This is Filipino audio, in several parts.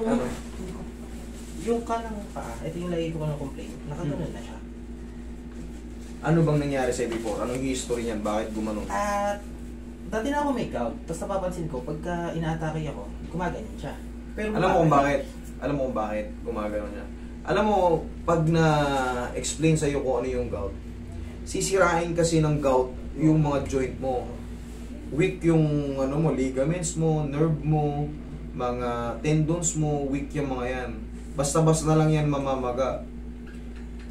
Ano? yung kanang paa, ito yung lagi ko ng complaint, nakaganon na siya. Ano bang nangyari sa'yo before? Anong history niyan? Bakit gumanon? At dati na ako may gout, tapos napapansin ko, pagka inaatake ako, gumaganyan siya. Pero Alam mo kung bakit? Alam mo kung bakit gumagano niya? Alam mo, pag na-explain sa'yo kung ano yung gout, sisirain kasi ng gout yung mga joint mo. Weak yung ano mo, ligaments mo, nerve mo, mga tendons mo, weak yung mga yan. Basta-basta na lang yan mamamaga.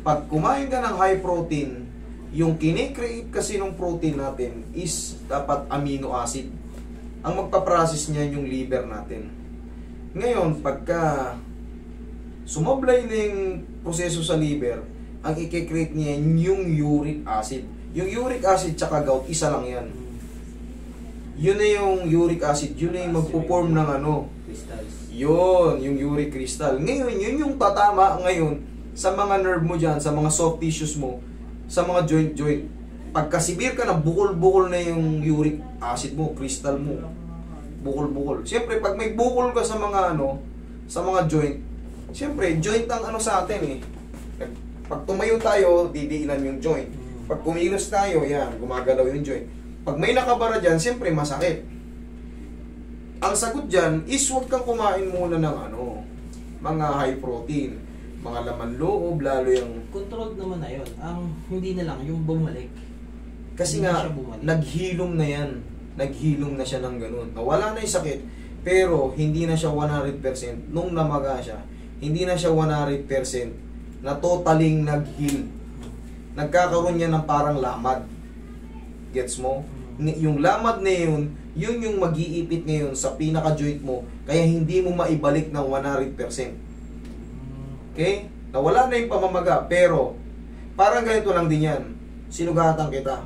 Pag kumain ka ng high protein, yung kine-create kasi ng protein natin is dapat amino acid. Ang magpa-process niyan yung liver natin. Ngayon, pagka sumablay na yung proseso sa liver, ang i-create niya yung uric acid. Yung uric acid tsaka gout, isa lang yan. Yun na yung uric acid, yun na yung magpo-form ng ano. crystals. Yun, yung uric crystal. Ngayon, yun yung tatama ngayon sa mga nerve mo dyan, sa mga soft tissues mo, sa mga joint-joint. Pagka-severe ka na, bukol-bukol na yung uric acid mo, crystal mo. Bukol-bukol. Siyempre, pag may bukol ka sa mga ano, sa mga joint, siyempre, joint ang ano sa atin eh. Pag tumayo tayo, didiinan yung joint. Pag kumilos tayo, yan, gumagalaw yung joint. Pag may nakabara dyan, siyempre, masakit. Ang sagot dyan is huwag kang kumain muna ng ano, mga high protein, mga laman loob, lalo yung... Controlled naman na yun. Ang hindi na lang, yung bumalik. Kasi Hindi nga, siya bumalik. naghilom na yan. Naghilom na siya ng ganun. Nawala na yung sakit, pero hindi na siya 100%. Nung namaga siya, hindi na siya 100% na totaling nag-heal. Nagkakaroon niya ng parang lamad. Gets mo? Yung lamad na yun, yun yung mag-iipit ngayon sa pinaka-joint mo, kaya hindi mo maibalik ng 100%. Okay? Nawala na yung pamamaga, pero parang ganito lang din yan. Sinugatan kita.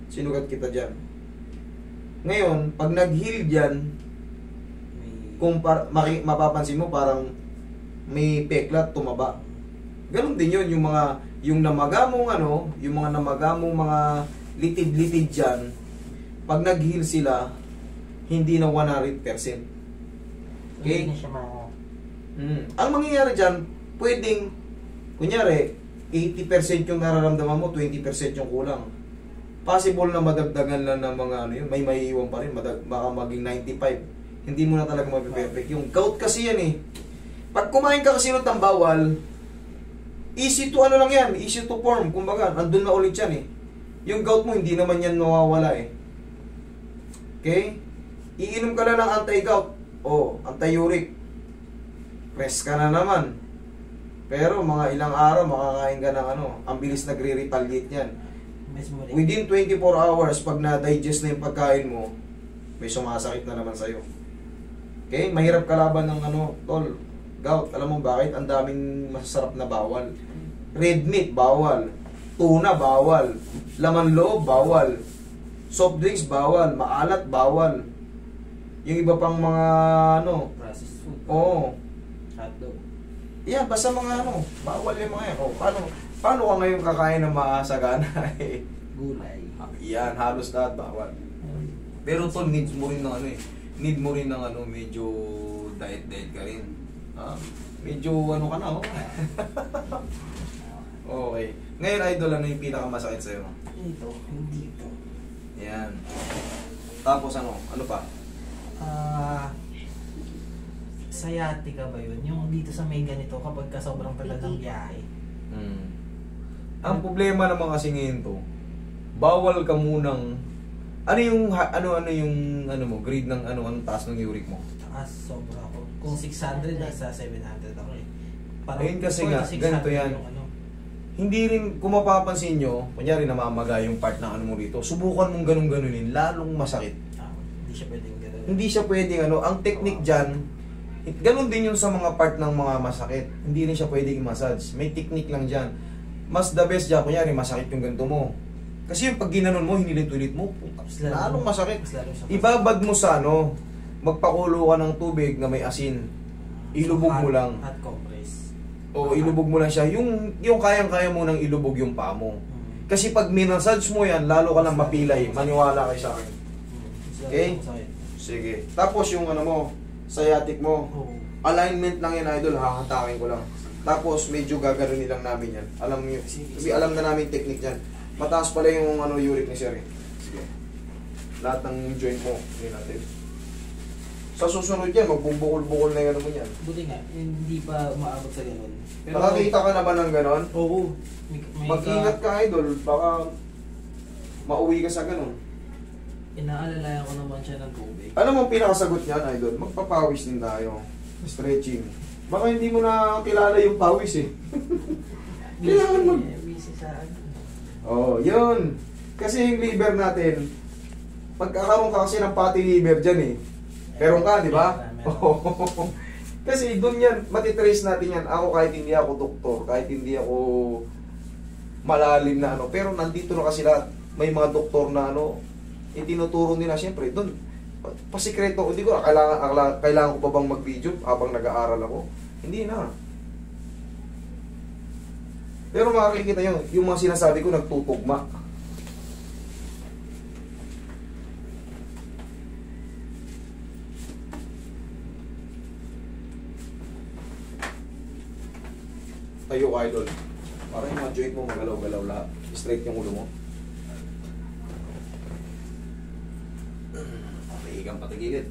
Sinugat kita dyan. Ngayon, pag nag-heal dyan, kung mapapansin mo, parang may peklat, tumaba. Ganon din yun, yung namaga mong ano, yung mga namaga mong mga litid-litid dyan, pag nag-heal sila, hindi na 100%. Okay? Hindi na siya Ang mangyayari dyan, pwedeng, kunyari, 80% yung nararamdaman mo, 20% yung kulang. Possible na madagdagan lang ng mga ano yun, may maiiwan pa rin, baka maging 95. Hindi mo na talaga mapiperfect. Yung gout kasi yan eh. Pag kumain ka kasi ng bawal, easy to ano lang yan, easy to form. Kumbaga, nandun na ulit yan eh. Yung gout mo, hindi naman yan mawawala eh. Okay? Iinom ka lang ng anti-gout o anti-uric. Press ka na naman. Pero mga ilang araw, makakain ka ng ano, ang bilis nagre-retaliate yan. Within 24 hours, pag na-digest na yung pagkain mo, may sumasakit na naman sa'yo. Okay? Mahirap kalaban ng ano, tol, gout. Alam mo bakit? Ang daming masasarap na bawal. Red meat, bawal. Tuna, bawal. Laman loob, bawal. Soft drinks, bawal. Maalat, bawal. Yung iba pang mga ano, processed food. oo. Hotdog. Yan, basta mga ano, bawal yung mga yan. O, paano ka ngayon kakain ng masagana? Gulay. Yan, halos lahat bawal. Pero tol, needs mo rin ng ano eh. Need mo rin ng ano, medyo diet ka rin. Medyo ano ka na, oh. Okay. Ngayon, idol, ano yung pinakamasakit sa'yo? Ito, hindi ito. Yan. Tapos ano pa? Sciatica ba yun? Yung dito sa may ganito kapag ka sobrang tagal ng biyahe. Ang problema naman kasi ngayon to, bawal ka munang ano yung mo, grade ng anong taas ng uric mo? Taas, sobra ako. Kung 600, nasa 700 ako eh. Parang ayun kasi nga, 600 ganito yan. yung ano. Hindi rin, kung mapapansin nyo, kunyari namamaga yung part ng ano mo rito, subukan mong ganun-ganunin, lalong masakit. Hindi siya pwedeng gano'n. Hindi siya pwedeng ano, ang technique dyan, ganun din yun sa mga part ng mga masakit. Hindi rin siya pwedeng massage. May technique lang dyan. Mas the best dyan, kunyari masakit yung ganito mo. Kasi yung pag ginanon mo, hinilit-ulit mo, lalong masakit. Ibabad mo sa ano, magpakulo ka ng tubig na may asin. Ilubog mo lang. Hot compress. O ilubog mo lang siya. Yung kayang-kaya mo nang ilubog yung paa mo. Kasi pag minasage mo yan, lalo ka nang mapilay. Maniwala kayo sa akin. Okay? Sige. Tapos yung ano mo, sciatic mo. Alignment lang yan, idol. Hahatakin ko lang. Tapos, medyo gaganunin lang namin yan. Alam niyo, kasi alam na namin technique yan. Mataas pala yung uric ni sir eh. Sige. Lahat ng joint mo, hindi natin. Sa susunod yan, magbubukol-bukol na yung ano mo yan. Buti nga, hindi pa umaabot sa ganun. Nakakita ka na ba ng ganon? Oo. Mag-ingat ka, idol. Baka mauwi ka sa ganon. Inaalalayan ko naman siya ng tubig. Alam mo ang pinakasagot niyan, idol? Magpapawis din tayo. Stretching. Baka hindi mo na kilala yung pawis eh. Kailangan mo. Busy sa ano. Oh, yun. Kasi yung liver natin, pagkakaroon ka kasi ng fatty liver dyan eh. Meron ka, di ba? Kasi doon yan, matitrace natin yan. Ako kahit hindi ako doktor, kahit hindi ako malalim na ano, pero nandito na kasi lahat. May mga doktor na ano, itinuturo nila siyempre doon. Pasikreto, hindi ko, kailangan ko pa bang mag-video habang nag-aaral ako? Hindi na. Pero makikita nyo, yung mga sinasabi ko nagtutugma. Tayo ka, idol. Para yung mga joint mo magalaw-galaw lahat. Straight yung ulo mo. Pahigang patigilid.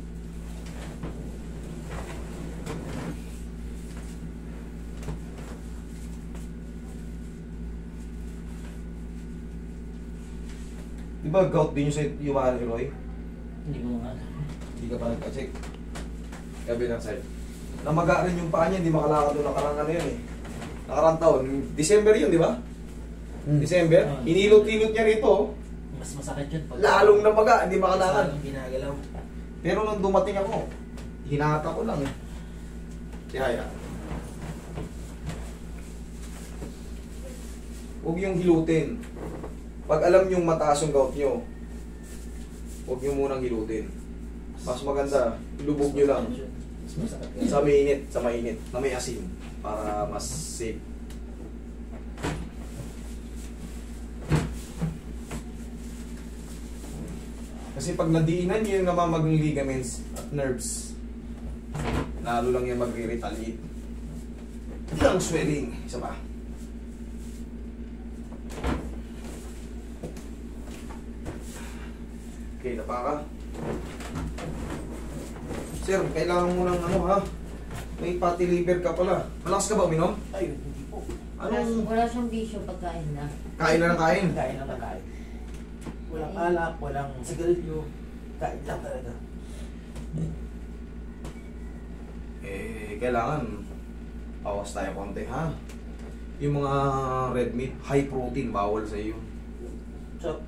Di ba gout din yung sa Yumari, Roy? Hindi ko nga. Hindi ka pa nagka-check. Kabilang side. Namaga rin yung paa niya, hindi makalakad doon nakarang ano yun eh. Nakarang taon. December yun, di ba? December. Hinilot-hilot niya rito. Mas masakit yun. Lalong namaga, hindi makalakad. Ginagalaw. Pero nung dumating ako, hinata ko lang eh. Tihaya. Huwag yung hilutin. Pag alam yung mataas yung gout nyo, huwag nyo munang hilutin. Mas maganda, ilubog nyo lang. Mas masakit yun. Sa mainit, na may asin. Para mas safe. Kasi pag nadiinan nyo yung namamaging ligaments at nerves, lalo lang yung mag-retaliate. Ang swelling. Isa pa. Okay, napa ka? Sir, kailangan mo ng ano ha? May fatty liver ka pala. Malakas ka ba uminom? Ay, hindi po. Wala siyang bisyo pagkain na. Kain na ng kain. Kain lang na kain. Walang alak, walang sigarilyo. Kain lang talaga. Kailangan bawas tayo konti ha. Yung mga red meat, high protein, bawal sa iyo. So,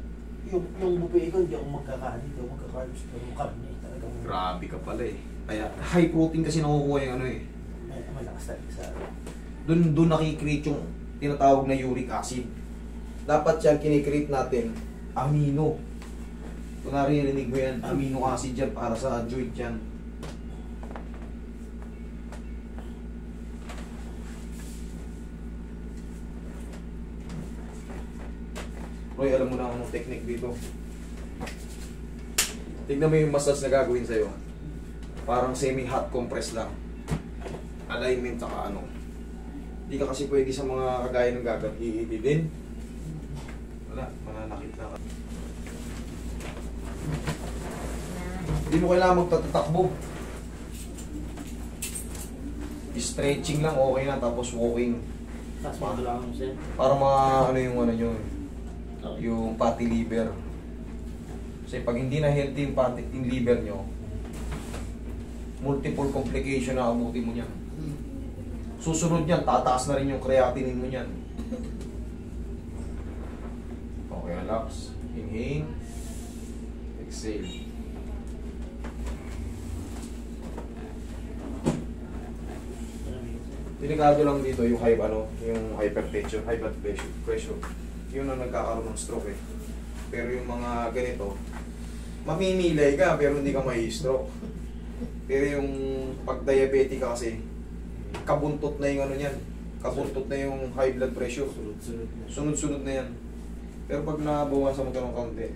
yung buffet ko, hindi ako magkakain dito. Magkakalos pero yung karne talagang... Grabe ka pala eh. Kaya high protein kasi nakukuha yung ano eh. Malakas talaga sa... Doon nakikreate yung tinatawag na uric acid. Dapat yan kinikreate natin, amino. Kung naririnig mo yan, amino acid yan para sa joint yan. Roy, alam mo na anong technique dito. Tignan mo yung massage na gagawin sa'yo. Parang semi-hot compress lang. Alignment saka ano. Hindi ka kasi pwede sa mga kagaya ng gagawin. Iidin. Wala, mananakit na ka. Hindi mo kailangan magtatakbo. Stretching lang, okay na. Tapos walking. Tapos mga lang siya. Para mga ano yung ano nyo. Yung fatty liver. Kasi pag hindi na healthy yung liver nyo, multiple complication na abutin mo niyan. Susunod niyan, tataas na rin yung creatinine mo niyan. Okay, relax. Inhale. Exhale. Delikado lang dito yung yung hypertension, high blood pressure. Yun ang nagkakaroon ng stroke eh. Pero yung mga ganito, mamimilay ka pero hindi ka mai-stroke. Pero yung pag-diabetic ka kasi, kabuntot na yung ano yan. Kabuntot na yung high blood pressure. Sunod-sunod na yan. Pero pag nabawasan mo ka ng kaunti,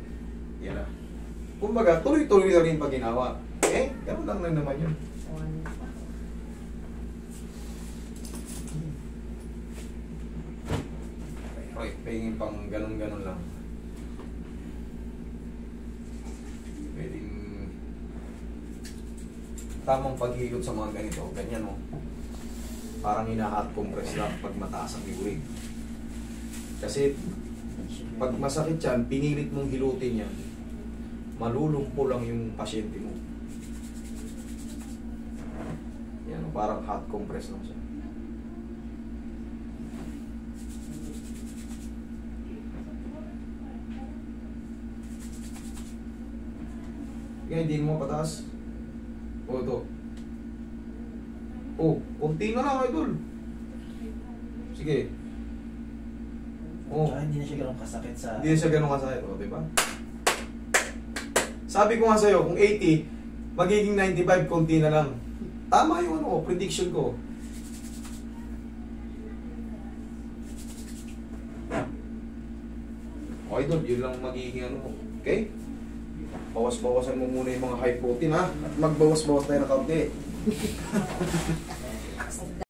yan na. Kumbaga, tuloy-tuloy na rin pag ginawa. Ganun lang naman yun. Okay, pahingin pang ganun-ganun lang. Pwedeng tamang paghilot sa mga ganito, ganyan o. Parang hina-hot compress lang pag mataas ang uric. Kasi pag masakit yan, pinilit mong hilutin yan, malulumpo lang yung pasyente mo. Yan, parang hot compress lang siya. Kaya hindi mo pataas. O ito. O, konti na lang, idol. Sige. O. Hindi na siya ganun kasakit sa... Hindi na siya ganun kasakit. O, diba? Sabi ko nga sa'yo, kung 80, magiging 95, konti na lang. Tama yung ano, prediction ko. O, idol, yun lang magiging ano. Okay? Bawas-bawasan mo muna yung mga high protein, ha? At magbawas-bawas tayo ng kaunti.